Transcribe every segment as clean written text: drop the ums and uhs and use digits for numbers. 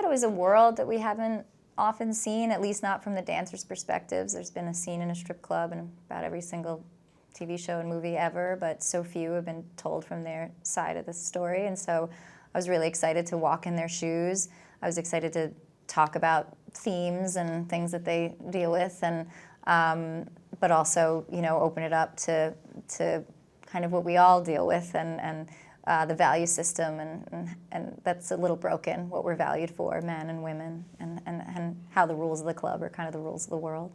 it was a world that we haven't often seen, at least not from the dancers' perspectives. There's been a scene in a strip club in about every single TV show and movie ever, but so few have been told from their side of the story. And so I was really excited to walk in their shoes. I was excited to talk about themes and things that they deal with, and but also, open it up to kind of what we all deal with, and the value system, and that's a little broken, what we're valued for, men and women, and how the rules of the club are kind of the rules of the world.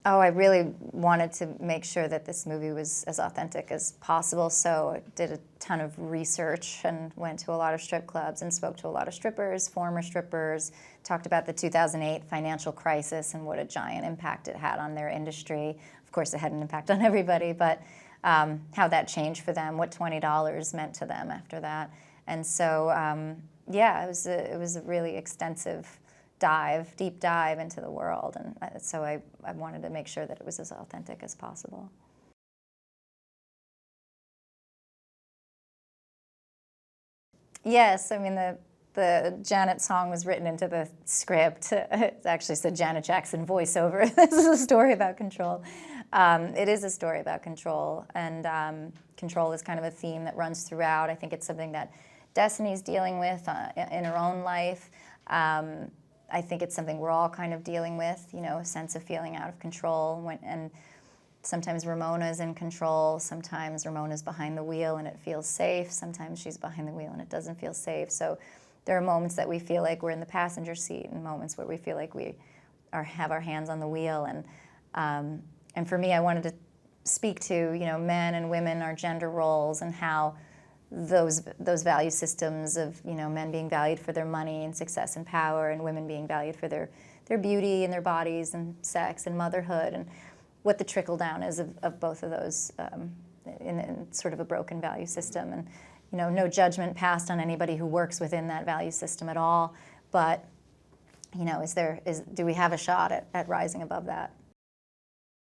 Oh, I really wanted to make sure that this movie was as authentic as possible, so I did a ton of research and went to a lot of strip clubs and spoke to a lot of strippers, former strippers, talked about the 2008 financial crisis and what a giant impact it had on their industry. Of course, it had an impact on everybody, but how that changed for them, what $20 meant to them after that. And so, yeah, it was a really extensive deep dive into the world, and so I wanted to make sure that it was as authentic as possible. Yes, I mean the Janet song was written into the script. It actually said Janet Jackson voiceover. This is a story about control. It is a story about control, and control is kind of a theme that runs throughout. I think it's something that Destiny's dealing with in her own life. I think it's something we're all kind of dealing with, a sense of feeling out of control. And sometimes Ramona's in control, sometimes Ramona's behind the wheel and it feels safe, sometimes she's behind the wheel and it doesn't feel safe. So there are moments that we feel like we're in the passenger seat, and moments where we feel like we have our hands on the wheel. And for me, I wanted to speak to, men and women, our gender roles, and how those value systems of men being valued for their money and success and power, and women being valued for their beauty and their bodies and sex and motherhood, and what the trickle down is of both of those in sort of a broken value system. And no judgment passed on anybody who works within that value system at all, but do we have a shot at rising above that?